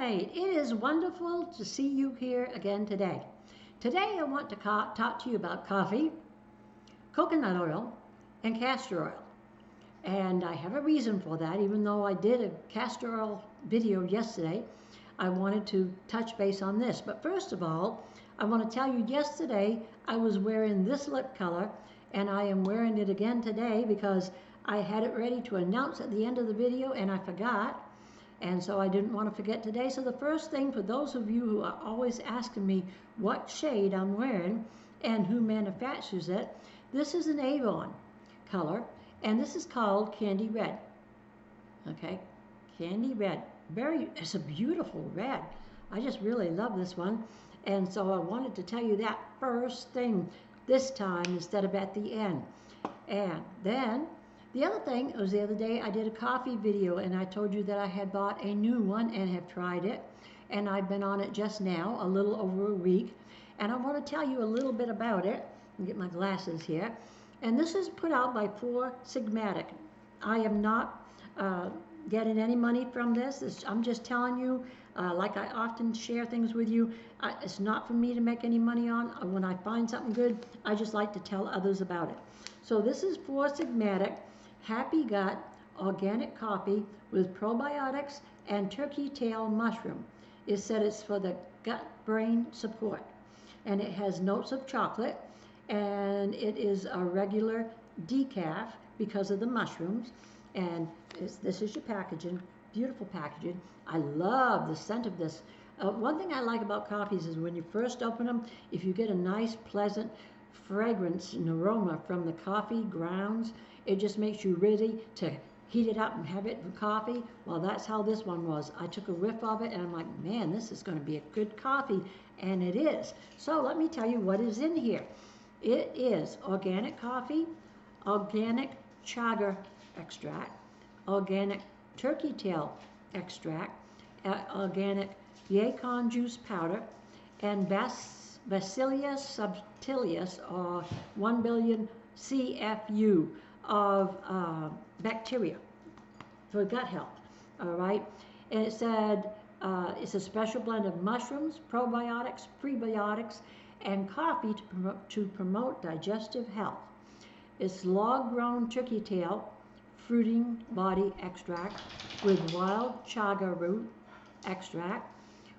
right, it is wonderful to see you here again today. Today I want to talk to you about coffee, coconut oil, and castor oil. And I have a reason for that. Even though I did a castor oil video yesterday, I wanted to touch base on this. But first of all, I want to tell you yesterday I was wearing this lip color, and I am wearing it again today because I had it ready to announce at the end of the video and I forgot. And so I didn't want to forget today. So the first thing, for those of you who are always asking me what shade I'm wearing and who manufactures it, this is an Avon color, and this is called Candy Red. Okay, Candy Red. It's a beautiful red. I just really love this one. And so I wanted to tell you that first thing this time instead of at the end. And then the other thing was the other day I did a coffee video and I told you that I had bought a new one and have tried it. And I've been on it just now, a little over a week. And I want to tell you a little bit about it. Let me get my glasses here. And this is put out by Four Sigmatic. I am not getting any money from this. I'm just telling you, like I often share things with you, it's not for me to make any money on. When I find something good, I just like to tell others about it. So this is Four Sigmatic Happy Gut Organic Coffee with probiotics and turkey tail mushroom. It said it's for the gut-brain support. And it has notes of chocolate, and it is a regular decaf because of the mushrooms. And this is your packaging, beautiful packaging. I love the scent of this. One thing I like about coffees is when you first open them, if you get a nice, pleasant fragrance and aroma from the coffee grounds, it just makes you ready to heat it up and have it for coffee. Well, that's how this one was. I took a whiff of it and I'm like, man, this is going to be a good coffee. And it is. So let me tell you what is in here. It is organic coffee, organic chaga extract, organic turkey tail extract, organic yacon juice powder, and Bacillus subtilis, or 1 billion CFU of bacteria for gut health. All right, and it said it's a special blend of mushrooms, probiotics, prebiotics, and coffee to promote digestive health. It's log-grown turkey tail fruiting body extract with wild chaga root extract,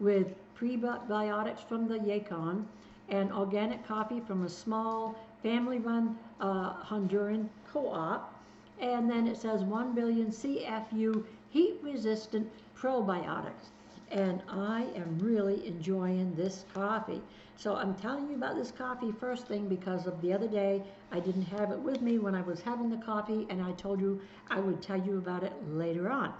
with prebiotics from the yacon, and organic coffee from a small family-run Honduran co-op. And then it says 1 billion CFU heat-resistant probiotics. And I am really enjoying this coffee. So I'm telling you about this coffee first thing because of the other day I didn't have it with me when I was having the coffee, and I told you I would tell you about it later on.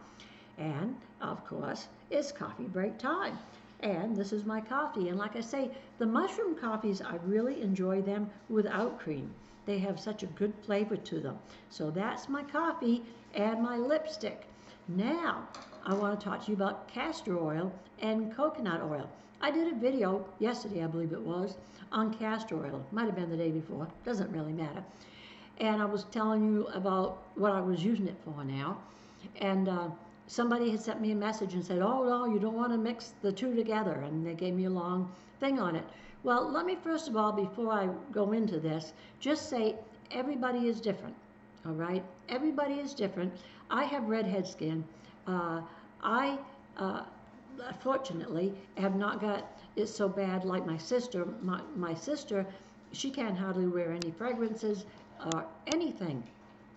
And of course, it's coffee break time. And this is my coffee. And like I say, the mushroom coffees, I really enjoy them without cream. They have such a good flavor to them. So that's my coffee and my lipstick. Now, I want to talk to you about castor oil and coconut oil. I did a video yesterday, I believe it was, on castor oil. Might have been the day before, doesn't really matter. And I was telling you about what I was using it for now. And somebody had sent me a message and said, oh no, you don't want to mix the two together. And they gave me a long thing on it. Well, let me first of all, before I go into this, just say everybody is different, all right? Everybody is different. I have redhead skin. I fortunately have not got it so bad like my sister. My sister, she can't hardly wear any fragrances or anything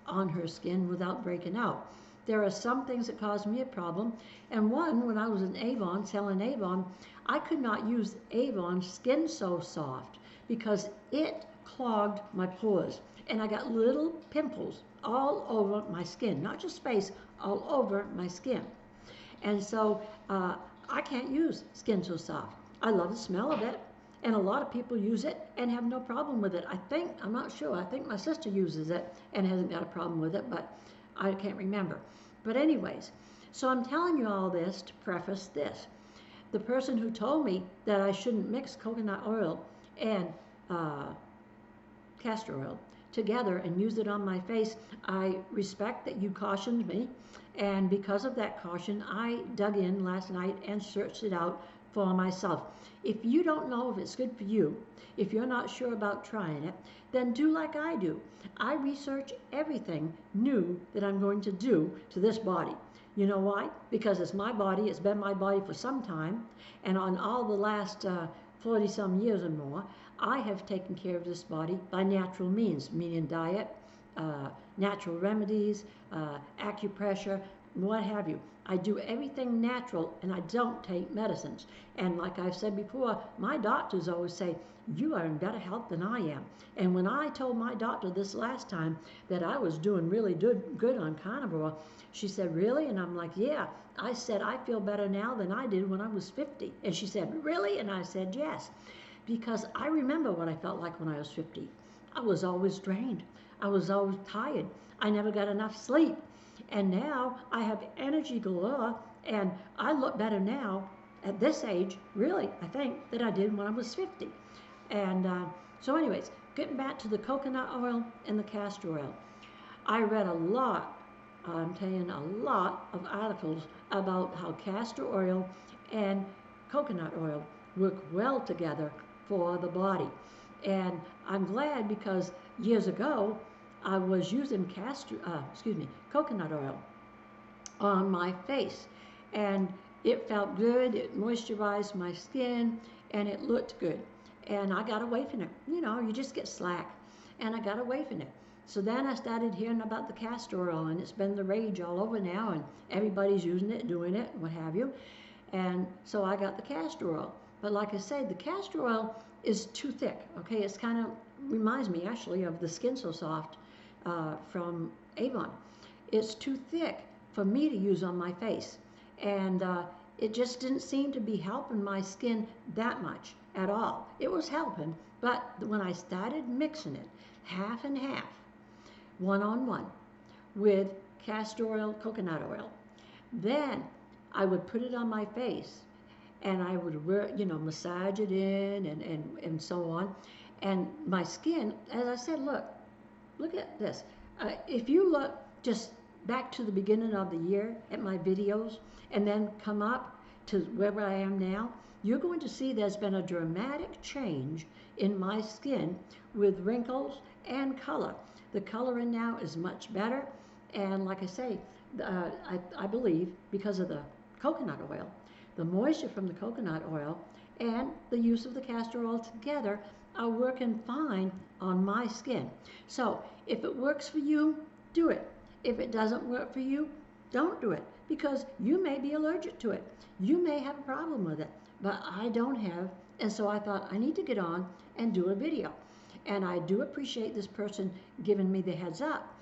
on her skin without breaking out. There are some things that cause me a problem, and one, when I was in Avon, selling Avon, I could not use Avon Skin So Soft because it clogged my pores, and I got little pimples all over my skin, not just face, all over my skin. And so I can't use Skin So Soft. I love the smell of it, and a lot of people use it and have no problem with it. I'm not sure, I think my sister uses it and hasn't got a problem with it, but I can't remember. But anyways, so I'm telling you all this to preface this. The person who told me that I shouldn't mix coconut oil and castor oil together and use it on my face. I respect that you cautioned me, and because of that caution, I dug in last night and searched it out for myself. If you don't know if it's good for you, if you're not sure about trying it, then do like I do. I research everything new that I'm going to do to this body. You know why? Because it's my body, it's been my body for some time, and on all the last 40 some years or more, I have taken care of this body by natural means, meaning diet, natural remedies, acupressure, what have you. I do everything natural, and I don't take medicines. And like I've said before, my doctors always say, you are in better health than I am. And when I told my doctor this last time that I was doing really good on carnivore, she said, really? And I'm like, yeah. I said, I feel better now than I did when I was 50. And she said, really? And I said, yes. Because I remember what I felt like when I was 50. I was always drained. I was always tired. I never got enough sleep. And now I have energy galore, and I look better now at this age, really, I think, than I did when I was 50. And so anyways, getting back to the coconut oil and the castor oil. I read a lot, I'm telling you, a lot of articles about how castor oil and coconut oil work well together for the body. And I'm glad because years ago, I was using coconut oil on my face, and it felt good, it moisturized my skin, and it looked good. And I got away from it. You know, you just get slack. And I got away from it. So then I started hearing about the castor oil, and it's been the rage all over now, and everybody's using it, doing it, what have you. And so I got the castor oil. But like I said, the castor oil is too thick, okay? It's kind of reminds me actually of the Skin So Soft from Avon. It's too thick for me to use on my face. And it just didn't seem to be helping my skin that much at all. It was helping, but when I started mixing it half and half, one-on-one, with castor oil, coconut oil, then I would put it on my face, and I would, massage it in and so on. And my skin, as I said, look at this. If you look just back to the beginning of the year at my videos, and then come up to where I am now, you're going to see there's been a dramatic change in my skin with wrinkles and color. The coloring now is much better, and like I say, I believe because of the coconut oil, the moisture from the coconut oil and the use of the castor oil together are working fine on my skin. So if it works for you, do it. If it doesn't work for you, don't do it, because you may be allergic to it. You may have a problem with it, but I don't have, and so I thought I need to get on and do a video. And I do appreciate this person giving me the heads up,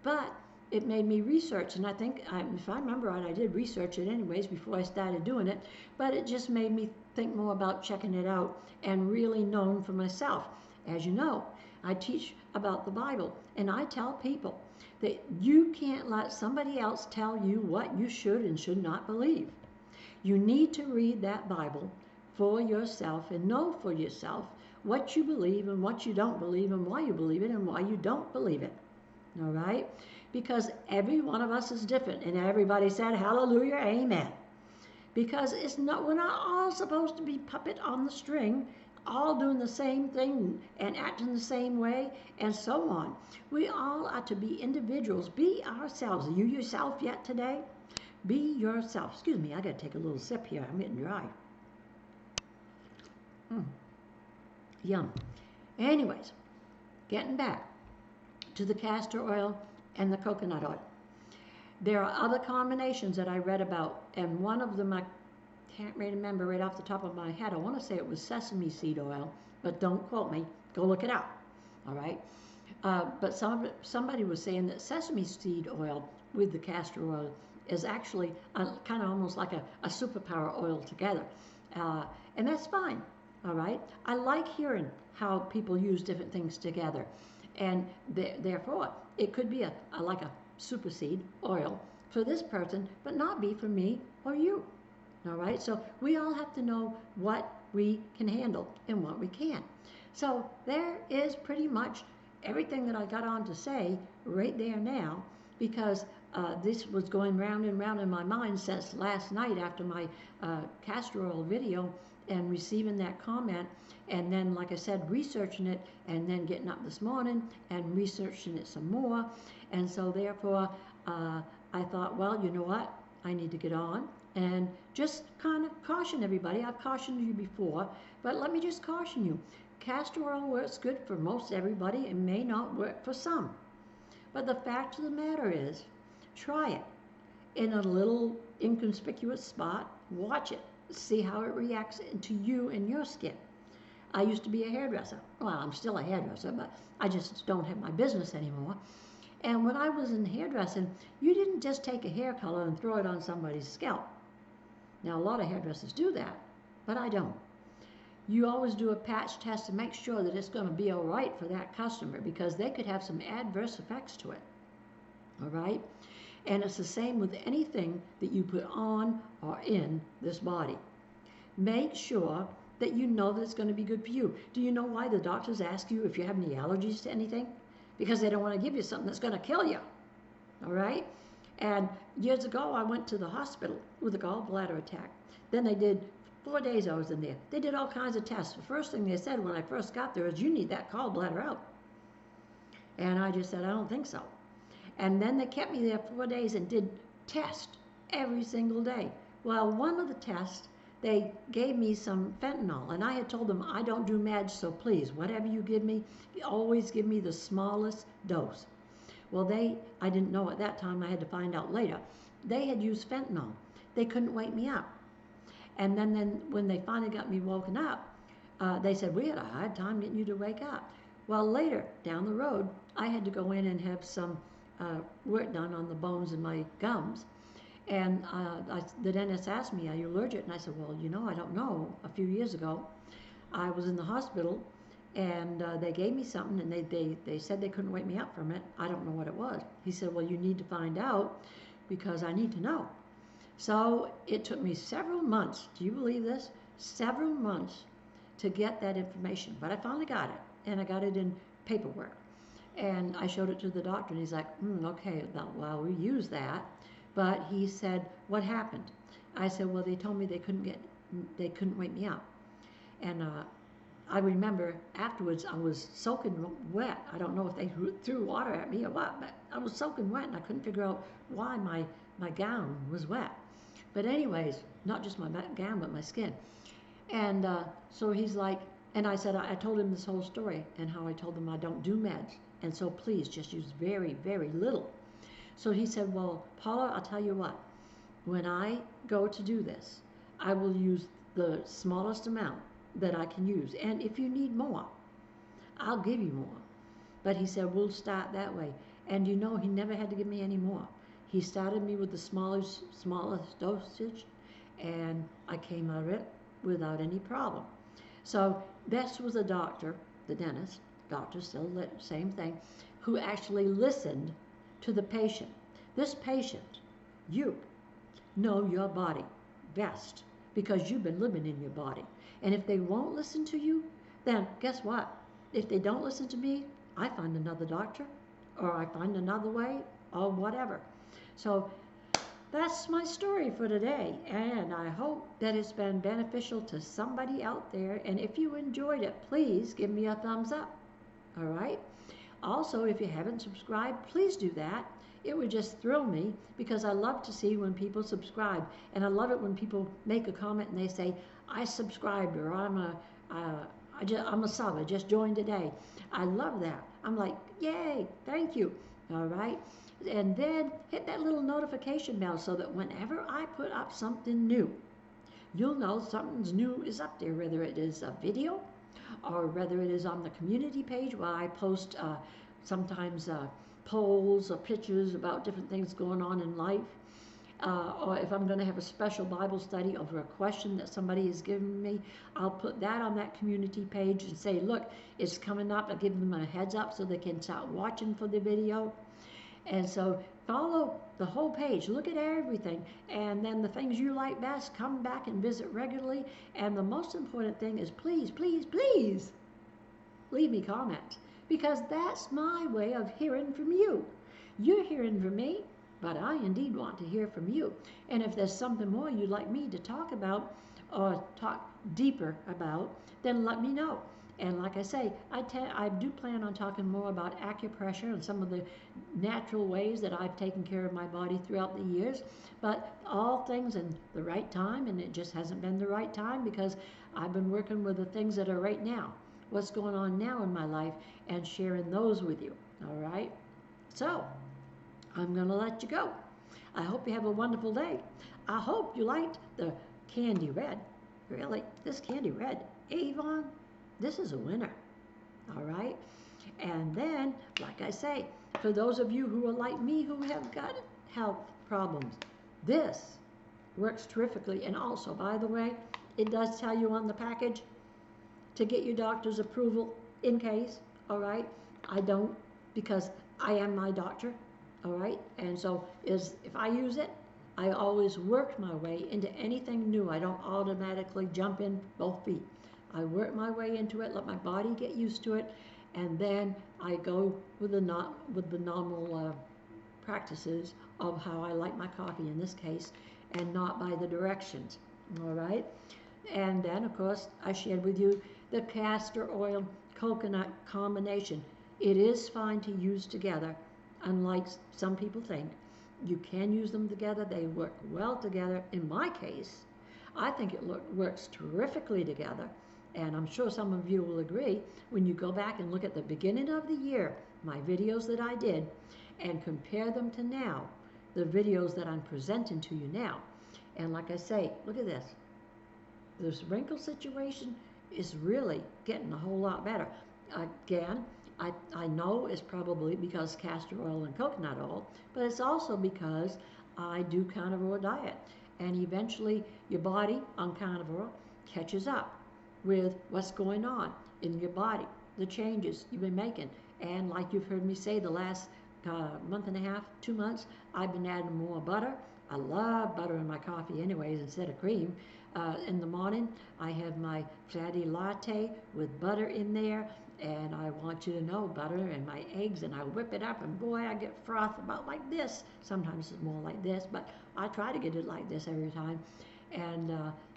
but it made me research, and I think, if I remember right, I did research it anyways before I started doing it, but it just made me think more about checking it out and really knowing for myself. As you know, I teach about the Bible, and I tell people that you can't let somebody else tell you what you should and should not believe. You need to read that Bible for yourself and know for yourself what you believe and what you don't believe and why you believe it and why you don't believe it. All right? Because every one of us is different, and everybody said hallelujah, amen. Because we're not all supposed to be puppet on the string, all doing the same thing and acting the same way and so on. We all are to be individuals. Be ourselves. Are you yourself yet today? Be yourself. Excuse me, I gotta take a little sip here. I'm getting dry. Yum. Anyways, getting back to the castor oil and the coconut oil. There are other combinations that I read about, and one of them I can't remember right off the top of my head. I want to say it was sesame seed oil, but don't quote me. Go look it up. All right. But somebody was saying that sesame seed oil with the castor oil is actually kind of almost like a superpower oil together, and that's fine. All right. I like hearing how people use different things together, and therefore it could be like a super seed oil for this person, but not be for me or you. All right, so we all have to know what we can handle and what we can't. So there is pretty much everything that I got on to say right there now, because this was going round and round in my mind since last night after my castor oil video and receiving that comment, and then, like I said, researching it, and then getting up this morning and researching it some more. And so therefore I thought, well, you know what, I need to get on and just kind of caution everybody. I've cautioned you before, but let me just caution you. Castor oil works good for most everybody. It may not work for some. But the fact of the matter is, try it in a little inconspicuous spot. Watch it. See how it reacts to you and your skin. I used to be a hairdresser. Well, I'm still a hairdresser, but I just don't have my business anymore. And when I was in hairdressing, you didn't just take a hair color and throw it on somebody's scalp. Now, a lot of hairdressers do that, but I don't. You always do a patch test to make sure that it's going to be all right for that customer, because they could have some adverse effects to it. All right? And it's the same with anything that you put on or in this body. Make sure that you know that it's going to be good for you. Do you know why the doctors ask you if you have any allergies to anything? Because they don't want to give you something that's going to kill you. All right? And years ago, I went to the hospital with a gallbladder attack. Then they did 4 days I was in there. They did all kinds of tests. The first thing they said when I first got there is, you need that gallbladder out. And I just said, I don't think so. And then they kept me there 4 days and did tests every single day. Well, one of the tests, they gave me some fentanyl. And I had told them, I don't do meds, so please, whatever you give me, always give me the smallest dose. Well, I didn't know at that time, I had to find out later, they had used fentanyl. They couldn't wake me up. And then when they finally got me woken up, they said, we had a hard time getting you to wake up. Well, later, down the road, I had to go in and have some work done on the bones in my gums. And the dentist asked me, are you allergic? And I said, well, you know, I don't know. A few years ago, I was in the hospital, and they gave me something, and they said they couldn't wake me up from it. I don't know what it was. He said, well, you need to find out, because I need to know. So it took me several months, do you believe this? Several months to get that information. But I finally got it, and I got it in paperwork. And I showed it to the doctor, and he's like, okay, well, we use that. But he said, what happened? I said, well, they told me they couldn't wake me up. And I remember afterwards I was soaking wet. I don't know if they threw water at me or what, but I was soaking wet, and I couldn't figure out why my gown was wet. But anyways, not just my gown, but my skin. And so he's like, and I said, I told him this whole story and how I told them I don't do meds. And so please just use very, very little. So he said, well, Paula, I'll tell you what. When I go to do this, I will use the smallest amount that I can use. And if you need more, I'll give you more. But he said, we'll start that way. And you know, he never had to give me any more. He started me with the smallest dosage, and I came out of it without any problem. So this was a doctor, the dentist, doctor still same thing, who actually listened to the patient. This patient, you know your body best, because you've been living in your body. And if they won't listen to you, then guess what? If they don't listen to me, I find another doctor, or I find another way, or whatever. So that's my story for today, and I hope that it's been beneficial to somebody out there. And if you enjoyed it, please give me a thumbs up. All right? Also, if you haven't subscribed, please do that. It would just thrill me, because I love to see when people subscribe, and I love it when people make a comment and they say, I subscribed, or I'm a sub, I just joined today. I love that. I'm like, yay, thank you. All right? And then hit that little notification bell so that whenever I put up something new, you'll know something's new is up there, whether it is a video or whether it is on the community page where I post sometimes polls or pictures about different things going on in life. Or if I'm going to have a special Bible study over a question that somebody has given me, I'll put that on that community page and say, look, it's coming up. I'll give them a heads up so they can start watching for the video. And so follow the whole page, look at everything, and then the things you like best, come back and visit regularly. And the most important thing is please, please, please leave me comments, because that's my way of hearing from you. You're hearing from me, but I indeed want to hear from you. And if there's something more you'd like me to talk about or talk deeper about, then let me know. And like I say, I do plan on talking more about acupressure and some of the natural ways that I've taken care of my body throughout the years. But all things in the right time, and it just hasn't been the right time because I've been working with the things that are right now, what's going on now in my life, and sharing those with you. All right? So, I'm going to let you go. I hope you have a wonderful day. I hope you liked the candy red. Really, this candy red. Avon, this is a winner. All right? And then, like I say, for those of you who are like me who have got health problems, this works terrifically. And also, by the way, it does tell you on the package to get your doctor's approval in case, all right? I don't, because I am my doctor, all right? And so if I use it, I always work my way into anything new. I don't automatically jump in both feet. I work my way into it, let my body get used to it, and then I go with the normal practices of how I like my coffee in this case, and not by the directions, all right? And then, of course, I shared with you the castor oil coconut combination. It is fine to use together, unlike some people think. You can use them together. They work well together. In my case, I think it works terrifically together. And I'm sure some of you will agree when you go back and look at the beginning of the year, my videos that I did, and compare them to now, the videos that I'm presenting to you now. And like I say, look at this. This wrinkle situation is really getting a whole lot better. Again, I know it's probably because castor oil and coconut oil, but it's also because I do carnivore diet. And eventually your body on carnivore catches up with what's going on in your body, the changes you've been making. And like you've heard me say the last month and a half, 2 months, I've been adding more butter. I love butter in my coffee anyways instead of cream. In the morning, I have my fatty latte with butter in there, and I want you to know butter and my eggs, and I whip it up, and boy, I get froth about like this. Sometimes it's more like this, but I try to get it like this every time. And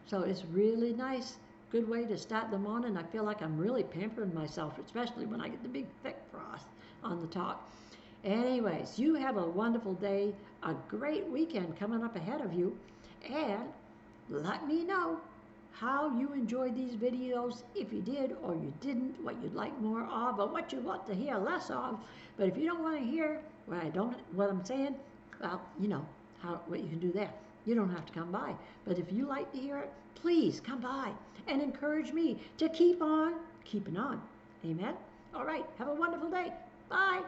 so it's really nice, good way to start the morning. I feel like I'm really pampering myself, especially when I get the big thick froth on the top. Anyways, you have a wonderful day, a great weekend coming up ahead of you, and let me know how you enjoyed these videos, if you did or you didn't, what you'd like more of, or what you want to hear less of. But if you don't want to hear what I'm saying, well, you know what you can do there. You don't have to come by. But if you like to hear it, please come by and encourage me to keep on keeping on. Amen? All right. Have a wonderful day. Bye.